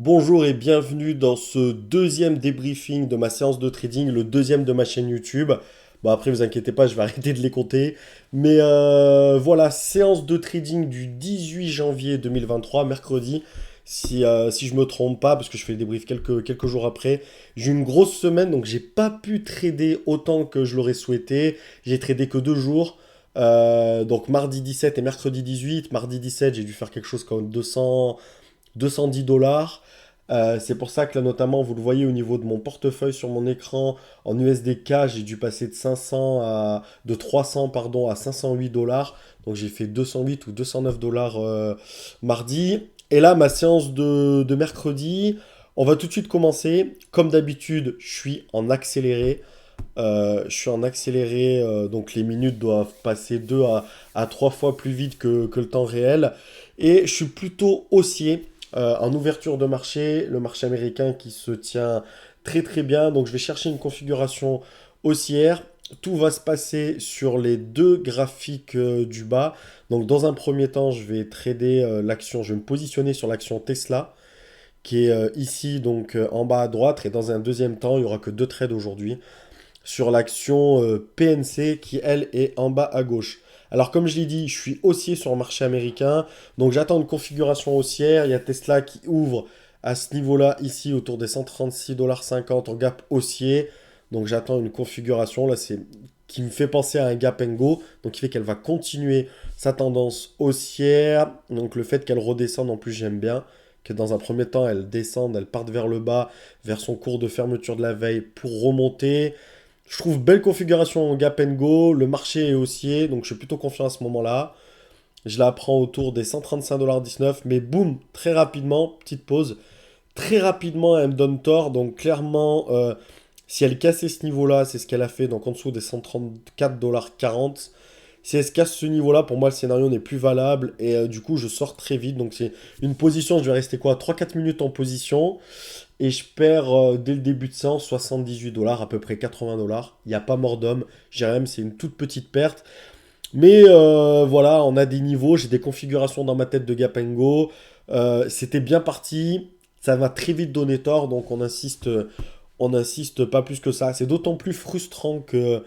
Bonjour et bienvenue dans ce deuxième débriefing de ma séance de trading, le deuxième de ma chaîne YouTube. Bon après vous inquiétez pas, je vais arrêter de les compter. Mais voilà, séance de trading du 18 janvier 2023, mercredi. Si je me trompe pas, parce que je fais le débrief quelques jours après. J'ai eu une grosse semaine, donc j'ai pas pu trader autant que je l'aurais souhaité. J'ai tradé que 2 jours. Donc mardi 17 et mercredi 18. Mardi 17, j'ai dû faire quelque chose comme 210 $. C'est pour ça que là, notamment, vous le voyez au niveau de mon portefeuille sur mon écran, en USDK, j'ai dû passer de 300 pardon, à 508 dollars. Donc j'ai fait 208 ou 209 dollars mardi. Et là, ma séance de mercredi, on va tout de suite commencer. Comme d'habitude, je suis en accéléré. Donc les minutes doivent passer 2 à 3 fois plus vite que le temps réel. Et je suis plutôt haussier en ouverture de marché, le marché américain qui se tient très très bien. Donc je vais chercher une configuration haussière. Tout va se passer sur les deux graphiques du bas. Donc dans un premier temps, je vais trader l'action, je vais me positionner sur l'action Tesla qui est ici donc en bas à droite. Et dans un deuxième temps, il n'y aura que deux trades aujourd'hui sur l'action PNC qui, elle, est en bas à gauche. Alors, comme je l'ai dit, je suis haussier sur le marché américain. Donc, j'attends une configuration haussière. Il y a Tesla qui ouvre à ce niveau-là, ici, autour des 136,50 $ en gap haussier. Donc, j'attends une configuration. Là, c'est qui me fait penser à un gap and go. Donc, qui fait qu'elle va continuer sa tendance haussière. Donc, le fait qu'elle redescende, en plus, j'aime bien. Que dans un premier temps, elle descende, elle parte vers le bas, vers son cours de fermeture de la veille pour remonter. Je trouve belle configuration en gap and go, le marché est haussier, donc je suis plutôt confiant à ce moment-là. Je la prends autour des 135,19 $, mais boum, très rapidement, petite pause, très rapidement elle me donne tort, donc clairement, si elle cassait ce niveau-là, c'est ce qu'elle a fait, donc en dessous des 134,40 $. Si elle se casse ce niveau-là, pour moi le scénario n'est plus valable, et du coup je sors très vite, donc c'est une position, je vais rester quoi, 3-4 minutes en position. Et je perds dès le début de séance 78 $, à peu près 80 $. Il n'y a pas mort d'homme. JRM, c'est une toute petite perte. Mais voilà, on a des niveaux. J'ai des configurations dans ma tête de Gap and Go. C'était bien parti. Ça m'a très vite donné tort. Donc on insiste pas plus que ça. C'est d'autant plus frustrant que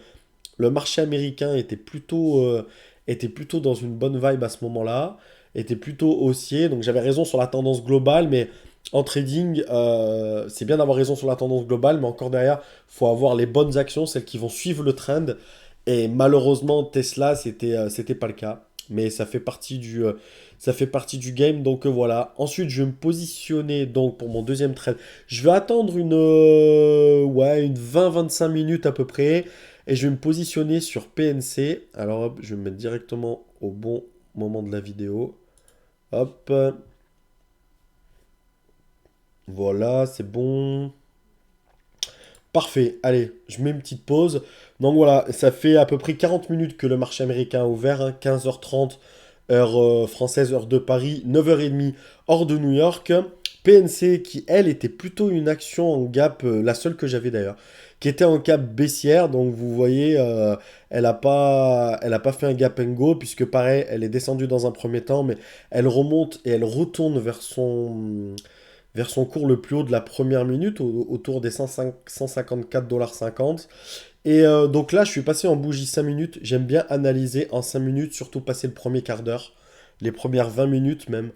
le marché américain était plutôt dans une bonne vibe à ce moment-là, était plutôt haussier. Donc j'avais raison sur la tendance globale, mais en trading, c'est bien d'avoir raison sur la tendance globale, mais encore derrière, il faut avoir les bonnes actions, celles qui vont suivre le trend. Et malheureusement, Tesla, c'était pas le cas. Mais ça fait partie du game, donc voilà. Ensuite, je vais me positionner donc pour mon deuxième trade. Je vais attendre ouais, une 20-25 minutes à peu près. Et je vais me positionner sur PNC. Alors hop, je vais me mettre directement au bon moment de la vidéo. Hop, voilà, c'est bon. Parfait, allez, je mets une petite pause. Donc voilà, ça fait à peu près 40 minutes que le marché américain a ouvert, hein, 15h30 heure française, heure de Paris, 9h30 hors de New York. PNC qui, elle, était plutôt une action en gap, la seule que j'avais d'ailleurs, qui était en gap baissière. Donc vous voyez, elle a pas fait un gap and go, puisque pareil, elle est descendue dans un premier temps, mais elle remonte et elle retourne vers son cours le plus haut de la première minute, autour des 154,50 $. Et donc là, je suis passé en bougie 5 minutes. J'aime bien analyser en 5 minutes, surtout passer le premier quart d'heure, les premières 20 minutes même.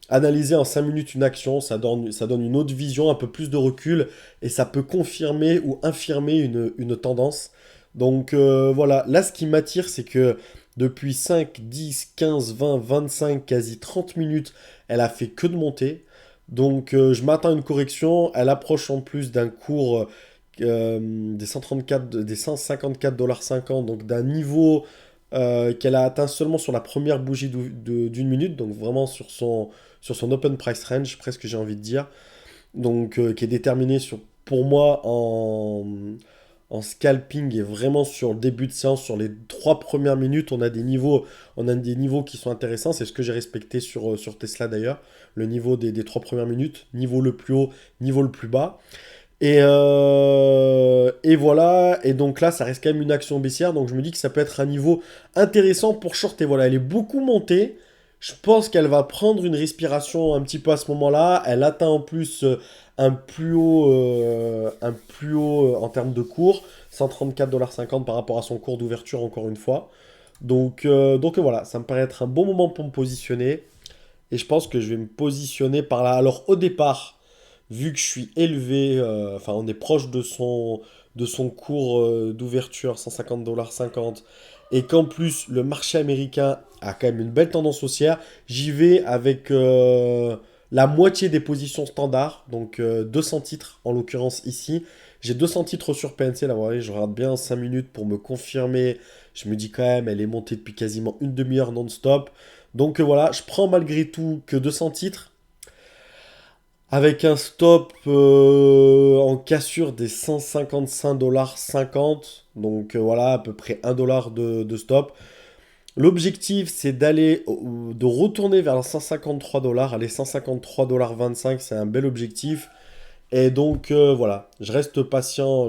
Analyser en 5 minutes une action, ça donne une autre vision, un peu plus de recul, et ça peut confirmer ou infirmer une tendance. Donc voilà, là ce qui m'attire, c'est que depuis 5, 10, 15, 20, 25, quasi 30 minutes, elle a fait que de monter. Donc je m'attends à une correction. Elle approche en plus d'un cours des 154,50 $, donc d'un niveau qu'elle a atteint seulement sur la première bougie d'une minute, donc vraiment sur son open price range, presque j'ai envie de dire, donc qui est déterminé pour moi en scalping et vraiment sur le début de séance, sur les 3 premières minutes, on a des niveaux qui sont intéressants. C'est ce que j'ai respecté sur Tesla d'ailleurs, le niveau des 3 premières minutes, niveau le plus haut, niveau le plus bas. Et voilà, et donc là, ça reste quand même une action baissière, donc je me dis que ça peut être un niveau intéressant pour shorter. Voilà, elle est beaucoup montée. Je pense qu'elle va prendre une respiration un petit peu à ce moment-là. Elle atteint en plus un plus haut en termes de cours, 134,50 $ par rapport à son cours d'ouverture encore une fois. Donc voilà, ça me paraît être un bon moment pour me positionner. Et je pense que je vais me positionner par là. Alors au départ, vu que je suis élevé, enfin on est proche de son cours d'ouverture, 150,50 $, et qu'en plus le marché américain a quand même une belle tendance haussière, j'y vais avec la moitié des positions standards, donc 200 titres en l'occurrence ici. J'ai 200 titres sur PNC, là, vous voyez, je regarde bien 5 minutes pour me confirmer. Je me dis quand même, elle est montée depuis quasiment une demi-heure non-stop. Donc voilà, je prends malgré tout que 200 titres avec un stop en cassure des 155,50 $. Donc voilà, à peu près 1 $ de stop. L'objectif, c'est de retourner vers les 153 $. Allez, 153,25 $, c'est un bel objectif. Et donc voilà, je reste patient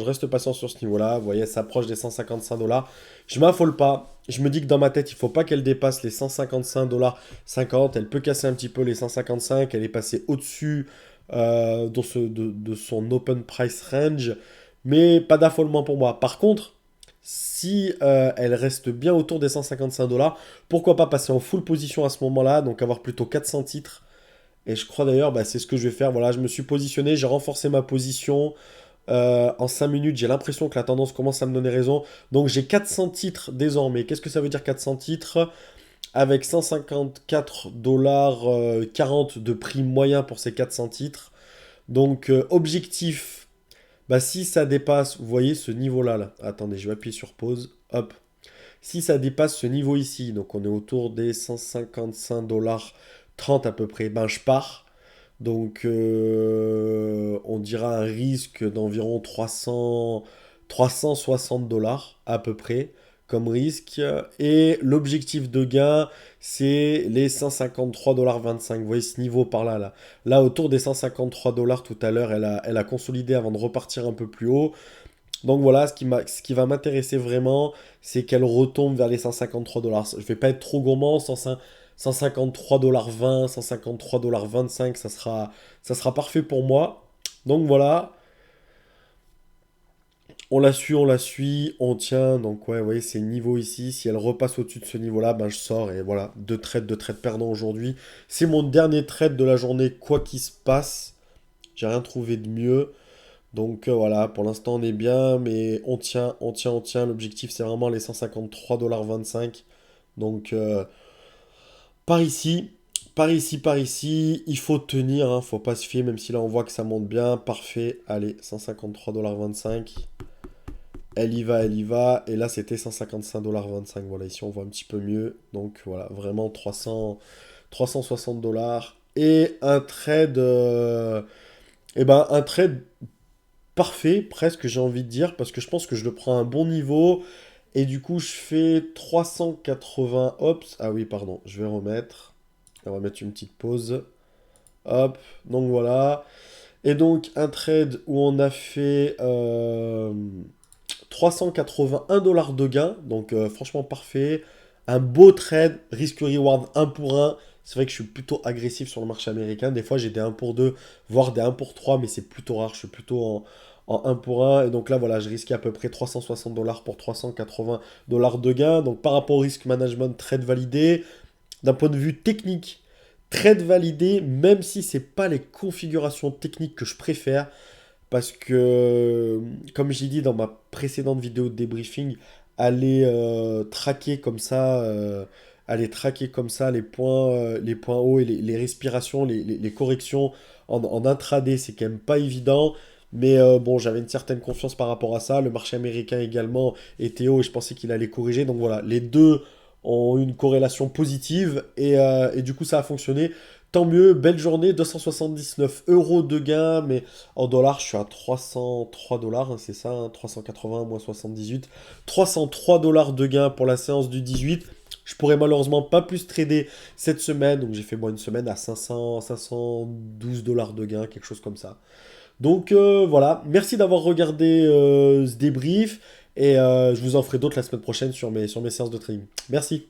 sur ce niveau-là. Vous voyez, elle s'approche des 155 $. Je m'affole pas. Je me dis que dans ma tête, il faut pas qu'elle dépasse les 155,50 $. Elle peut casser un petit peu les 155. Elle est passée au-dessus de son open price range. Mais pas d'affolement pour moi. Par contre, si elle reste bien autour des 155 $, pourquoi pas passer en full position à ce moment-là. Donc avoir plutôt 400 titres. Et je crois d'ailleurs, bah, c'est ce que je vais faire. Voilà, je me suis positionné, j'ai renforcé ma position. En 5 minutes, j'ai l'impression que la tendance commence à me donner raison. Donc j'ai 400 titres désormais. Qu'est-ce que ça veut dire 400 titres? Avec 154,40 $ de prix moyen pour ces 400 titres. Donc objectif, bah, si ça dépasse, vous voyez ce niveau-là, là. Attendez, je vais appuyer sur pause. Hop. Si ça dépasse ce niveau ici, donc on est autour des 155,30 $ à peu près, ben je pars. Donc on dira un risque d'environ 360 $ à peu près comme risque. Et l'objectif de gain, c'est les 153,25 $. Vous voyez ce niveau par là, là. Là, autour des 153 $ tout à l'heure, elle a consolidé avant de repartir un peu plus haut. Donc voilà, ce qui va m'intéresser vraiment, c'est qu'elle retombe vers les 153 $. Je vais pas être trop gourmand, 153,20 $, 153,25 $, ça sera parfait pour moi. Donc voilà, on la suit, on tient. Donc ouais, vous voyez, c'est le niveau ici. Si elle repasse au-dessus de ce niveau-là, ben je sors. Et voilà, deux trades perdants aujourd'hui. C'est mon dernier trade de la journée, quoi qu'il se passe. J'ai rien trouvé de mieux. Donc voilà, pour l'instant on est bien, mais on tient, on tient, on tient. L'objectif c'est vraiment les 153,25 $. Donc par ici, par ici, par ici, il faut tenir, hein, faut pas se fier, même si là on voit que ça monte bien. Parfait, allez, 153,25 $. Elle y va, elle y va. Et là c'était 155,25 $. Voilà, ici on voit un petit peu mieux. Donc voilà, vraiment 360 $. Et un trade, un trade parfait, presque, j'ai envie de dire, parce que je pense que je le prends à un bon niveau. Et du coup, je fais 380. Hop, ah oui, pardon, je vais remettre. On va mettre une petite pause. Hop, donc voilà. Et donc, un trade où on a fait 381 $ de gain. Donc, franchement, parfait. Un beau trade, risque-reward 1 pour 1. C'est vrai que je suis plutôt agressif sur le marché américain. Des fois, j'ai des 1 pour 2, voire des 1 pour 3, mais c'est plutôt rare. Je suis plutôt en 1 pour 1. Et donc là, voilà, je risquais à peu près 360 $ pour 380 $ de gain. Donc, par rapport au risque management, trade validé. D'un point de vue technique, trade validé, même si c'est pas les configurations techniques que je préfère. Parce que, comme j'ai dit dans ma précédente vidéo de débriefing, aller traquer comme ça, aller traquer comme ça les points hauts et les respirations, les corrections en intraday, c'est quand même pas évident. Mais bon, j'avais une certaine confiance par rapport à ça. Le marché américain également était haut et je pensais qu'il allait corriger. Donc voilà, les deux ont une corrélation positive et du coup ça a fonctionné. Tant mieux, belle journée, 279 € de gain, mais en dollars, je suis à 303 $, hein, c'est ça, hein, 380 moins 78. 303 $ de gain pour la séance du 18. Je pourrais malheureusement pas plus trader cette semaine, donc j'ai fait moi une semaine à 512 $ de gain, quelque chose comme ça. Donc voilà, merci d'avoir regardé ce débrief, et je vous en ferai d'autres la semaine prochaine sur mes séances de trading. Merci.